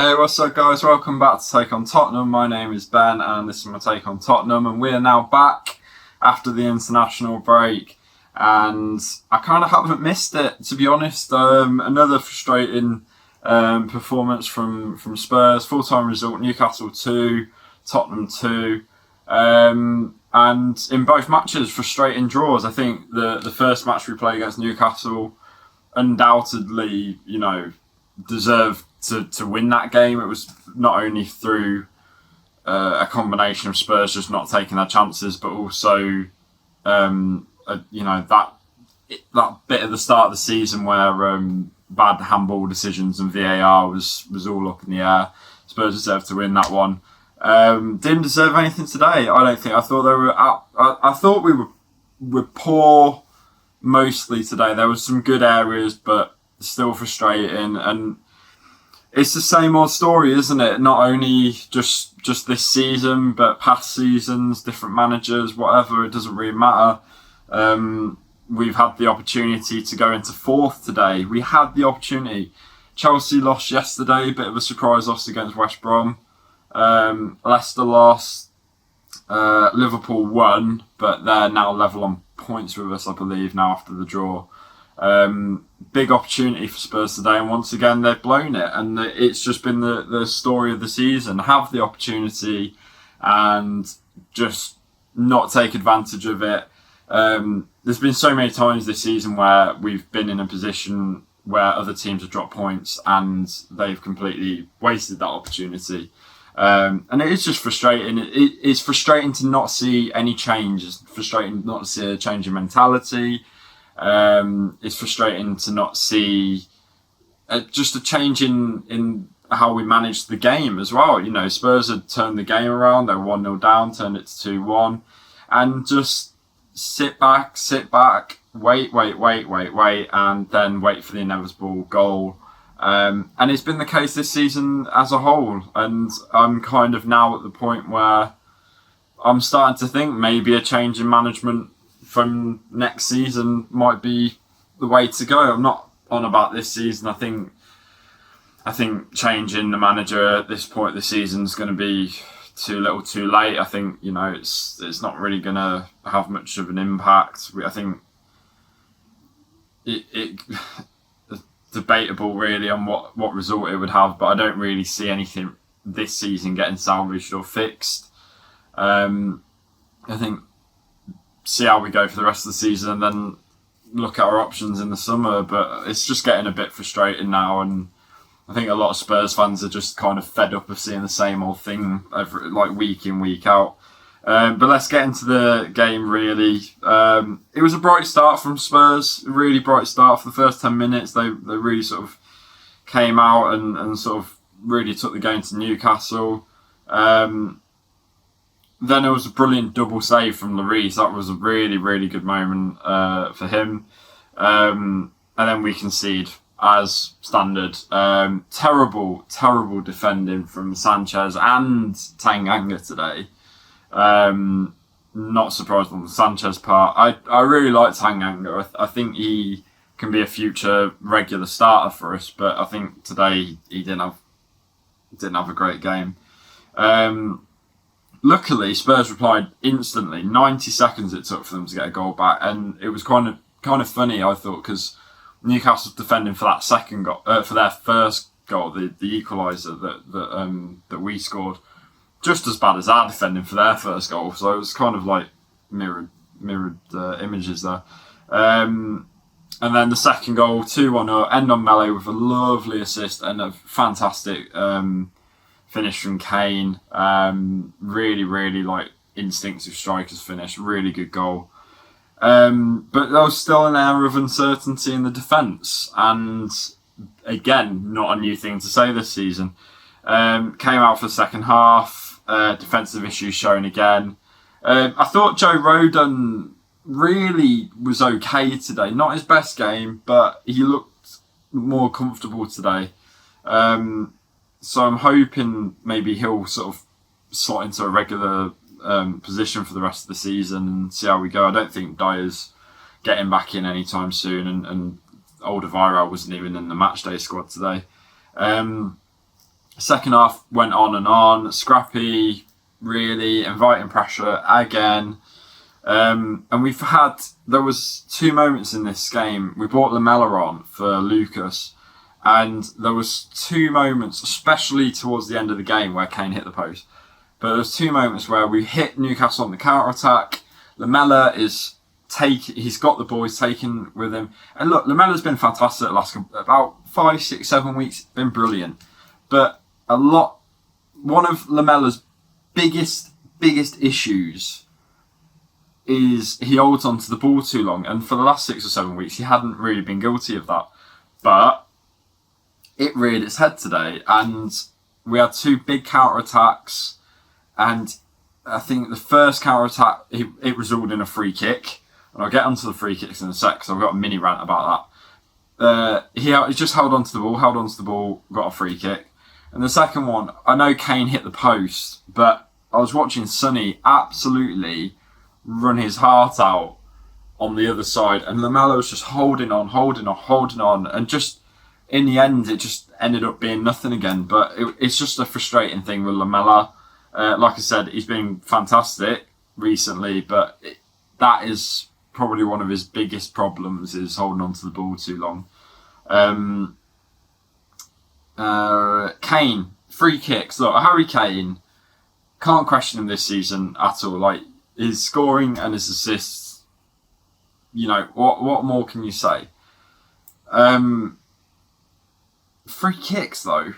Hey, what's up, guys? Welcome back to Take on Tottenham. My name is Ben, and this is my take on Tottenham. And we are now back after the international break, and I kind of haven't missed it, to be honest. Another frustrating performance from Spurs. Full-time result: Newcastle 2, Tottenham 2. And in both matches, frustrating draws. I think the first match we played against Newcastle, undoubtedly, deserved to win that game. It was not only through a combination of Spurs just not taking their chances, but also that bit at the start of the season where bad handball decisions and VAR was all up in the air. Spurs deserved to win that one. Didn't deserve anything today. I don't think. I thought they were. I thought we were poor mostly today. There was some good areas, but still frustrating. And it's the same old story, isn't it? Not only just this season, but past seasons, different managers, whatever. It doesn't really matter. We've had the opportunity to go into fourth today. We had the opportunity. Chelsea lost yesterday, a bit of a surprise loss against West Brom. Leicester lost. Liverpool won, but they're now level on points with us, I believe, now after the draw. Big opportunity for Spurs today, and once again they've blown it, and it's just been the story of the season. Have the opportunity and just not take advantage of it. There's been so many times this season where we've been in a position where other teams have dropped points and they've completely wasted that opportunity. And it is just frustrating. It's frustrating to not see any change. It's frustrating not to see a change in mentality. It's frustrating to not see just a change in how we manage the game as well. Spurs had turned the game around. They were 1-0 down, turned it to 2-1. And just sit back, wait, and then wait for the inevitable goal. And it's been the case this season as a whole. And I'm kind of now at the point where I'm starting to think maybe a change in management from next season might be the way to go. I'm not on about this season. I think changing the manager at this point of the season is going to be too little too late. I think, it's not really going to have much of an impact. I think it debatable really on what result it would have, but I don't really see anything this season getting salvaged or fixed. I think see how we go for the rest of the season and then look at our options in the summer, but it's just getting a bit frustrating now, and I think a lot of Spurs fans are just kind of fed up of seeing the same old thing week in, week out. But let's get into the game, really. It was a bright start from Spurs, a really bright start. For the first 10 minutes, they really sort of came out and sort of really took the game to Newcastle. Then it was a brilliant double save from Lloris. That was a really, really good moment for him. And then we concede as standard. Terrible defending from Sanchez and Tanganga today. Not surprised on the Sanchez part. I really like Tanganga. I think he can be a future regular starter for us, but I think today he didn't have a great game. Luckily, Spurs replied instantly. 90 seconds it took for them to get a goal back, and it was kind of funny, I thought, because Newcastle defending for that second goal, for their first goal, the equaliser that we scored, just as bad as our defending for their first goal. So it was kind of like mirrored images there. And then the second goal, 2-1 up, end on melee with a lovely assist and a fantastic finish from Kane. Really, really instinctive striker's finish. Really good goal. But there was still an air of uncertainty in the defence, and again, not a new thing to say this season. Came out for the second half. Defensive issues shown again. I thought Joe Rodon really was okay today. Not his best game, but he looked more comfortable today. So I'm hoping maybe he'll sort of slot into a regular position for the rest of the season and see how we go. I don't think Dyer's getting back in anytime soon, and Alderweireld wasn't even in the matchday squad today. Second half went on, scrappy, really inviting pressure again. And there was 2 moments in this game. We brought Lamela on for Lucas, and there was 2 moments, especially towards the end of the game, where Kane hit the post. But there was 2 moments where we hit Newcastle on the counter-attack. Lamela he's got the boys taken with him. And look, Lamela's been fantastic the last about 5, 6, 7 weeks, been brilliant. But one of Lamela's biggest issues is he holds on to the ball too long. And for the last 6 or 7 weeks, he hadn't really been guilty of that. But it reared its head today, and we had 2 big counter-attacks, and I think the first counter-attack, it resulted in a free kick, and I'll get onto the free kicks in a sec, because I've got a mini rant about that. He just held on to the ball, got a free kick. And the second one, I know Kane hit the post, but I was watching Sonny absolutely run his heart out on the other side, and Lamela was just holding on, and just in the end, it just ended up being nothing again. But it's just a frustrating thing with Lamela. Like I said, he's been fantastic recently, but that is probably one of his biggest problems, is holding on to the ball too long. Kane, free kicks. Look, Harry Kane, can't question him this season at all. Like, his scoring and his assists, what more can you say? Free kicks, though,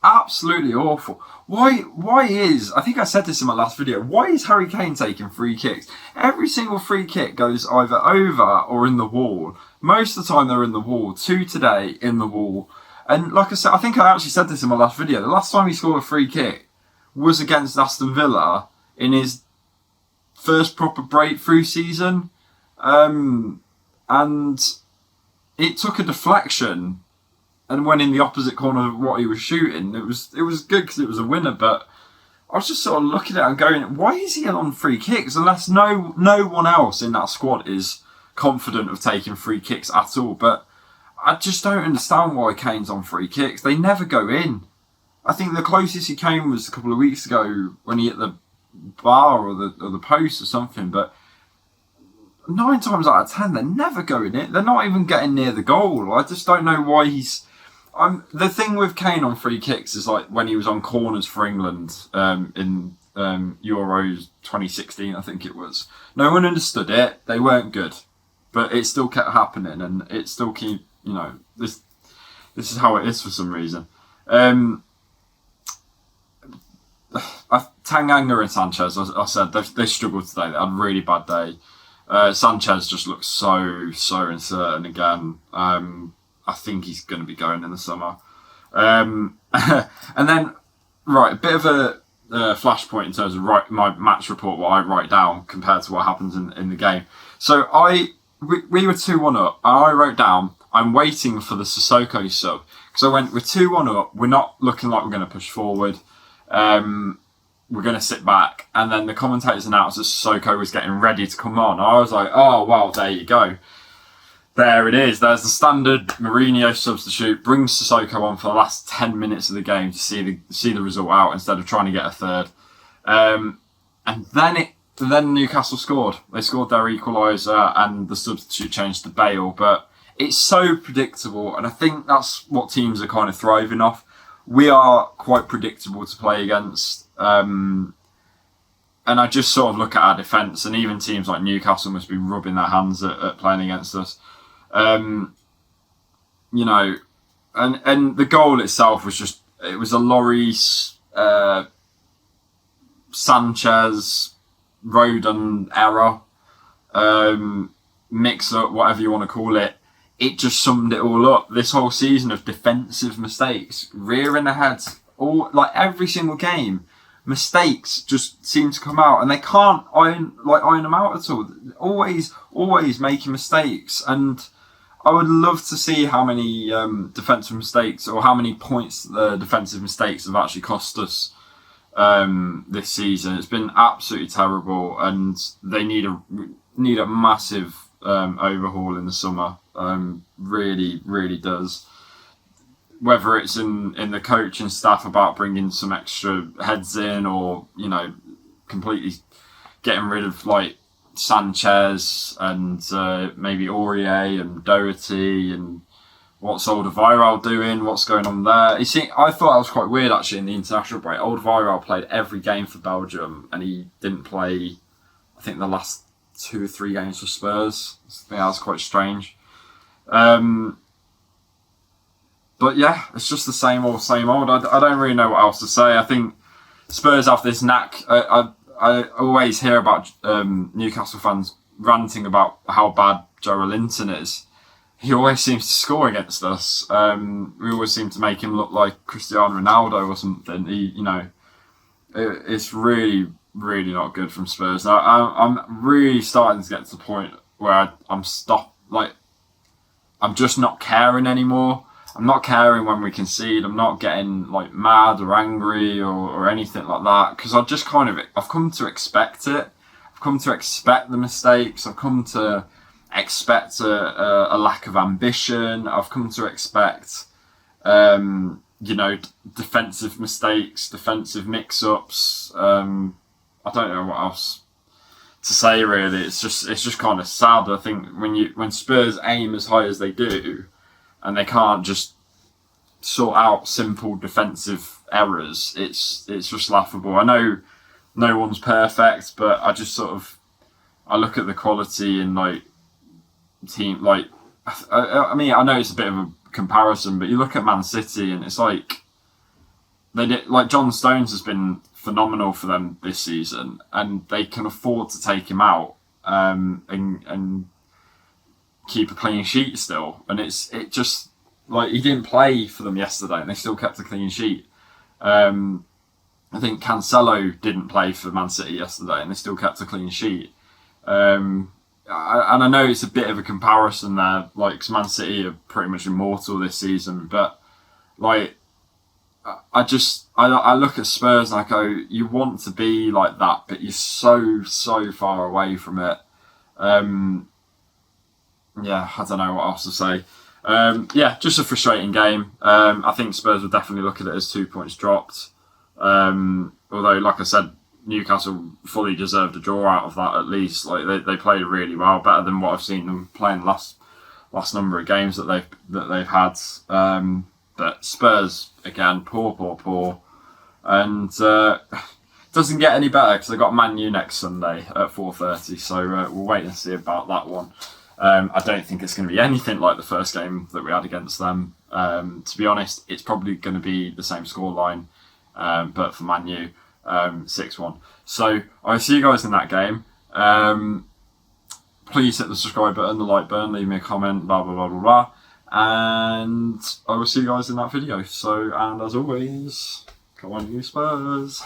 absolutely awful. Why is, I think I said this in my last video, why is Harry Kane taking free kicks? Every single free kick goes either over or in the wall. Most of the time they're in the wall. 2 today in the wall. And like I said, I think I actually said this in my last video, the last time he scored a free kick was against Aston Villa in his first proper breakthrough season. And it took a deflection and went in the opposite corner of what he was shooting. It was good because it was a winner, but I was just sort of looking at it and going, why is he on free kicks? Unless no one else in that squad is confident of taking free kicks at all. But I just don't understand why Kane's on free kicks. They never go in. I think the closest he came was a couple of weeks ago when he hit the bar or the post or something, but 9 times out of 10 they're never going in. They're not even getting near the goal. I just don't know why he's... the thing with Kane on free kicks is like when he was on corners for England in Euros 2016, I think it was. No one understood it. They weren't good, but it still kept happening, and it still keep this is how it is for some reason. Tanganga and Sanchez, I said they struggled today. They had a really bad day. Sanchez just looks so uncertain again. I think he's going to be going in the summer. And then, right, a bit of a flashpoint in terms of my match report, what I write down compared to what happens in the game. So we were 2-1 up, and I wrote down, I'm waiting for the Sissoko sub. Because I went, we're 2-1 up, we're not looking like we're going to push forward. We're going to sit back. And then the commentators announced that Sissoko was getting ready to come on. I was like, oh, well, there you go. There it is. There's the standard Mourinho substitute. Brings Sissoko on for the last 10 minutes of the game to see the result out instead of trying to get a third. And then Newcastle scored. They scored their equaliser and the substitute changed to Bale. But it's so predictable, and I think that's what teams are kind of thriving off. We are quite predictable to play against. And I just sort of look at our defence, and even teams like Newcastle must be rubbing their hands at playing against us. And the goal itself was just, it was a Lloris, Sanchez, Rodon error, mix up, whatever you want to call it. It just summed it all up. This whole season of defensive mistakes, rearing ahead, like every single game, mistakes just seem to come out, and they can't iron them out at all. Always making mistakes, and I would love to see how many defensive mistakes or how many points the defensive mistakes have actually cost us this season. It's been absolutely terrible, and they need a massive overhaul in the summer. Really does. whether it's in the coaching staff about bringing some extra heads in, or completely getting rid of like Sanchez and maybe Aurier and Doherty, and what's Alderweireld doing, what's going on there. You see, I thought that was quite weird actually in the international break. Alderweireld played every game for Belgium and he didn't play, I think, the last 2 or 3 games for Spurs. I think that was quite strange. But yeah, it's just the same old, same old. I don't really know what else to say. I think Spurs have this knack. I always hear about Newcastle fans ranting about how bad Joe Linton is. He always seems to score against us. We always seem to make him look like Cristiano Ronaldo or something. It's really, really not good from Spurs. I'm really starting to get to the point where I'm just not caring anymore. I'm not caring when we concede. I'm not getting like mad or angry or anything like that, because I've come to expect it. I've come to expect the mistakes. I've come to expect a lack of ambition. I've come to expect defensive mistakes, defensive mix-ups. I don't know what else to say really. It's just kind of sad. I think when Spurs aim as high as they do, and they can't just sort out simple defensive errors, it's just laughable. I know no one's perfect, but I just I look at the quality in like team, like I mean, I know it's a bit of a comparison, but you look at Man City and it's like John Stones has been phenomenal for them this season, and they can afford to take him out and keep a clean sheet still. And it just like, he didn't play for them yesterday and they still kept a clean sheet. I think Cancelo didn't play for Man City yesterday and they still kept a clean sheet. And I know it's a bit of a comparison there, like, 'cause Man City are pretty much immortal this season, but like, I look at Spurs and I go, you want to be like that, but you're so far away from it. Yeah, I don't know what else to say. Just a frustrating game. I think Spurs would definitely look at it as 2 points dropped. Although, like I said, Newcastle fully deserved a draw out of that at least. Like, they played really well, better than what I've seen them playing last number of games that they've had. But Spurs again, poor, and doesn't get any better because they've got Man U next Sunday at 4:30. So we'll wait and see about that one. I don't think it's going to be anything like the first game that we had against them. To be honest, it's probably going to be the same scoreline, but for Man U, 6-1. So I'll see you guys in that game. Please hit the subscribe button, the like button, leave me a comment, blah, blah, blah, blah, blah. And I will see you guys in that video. So, and as always, come on, you Spurs.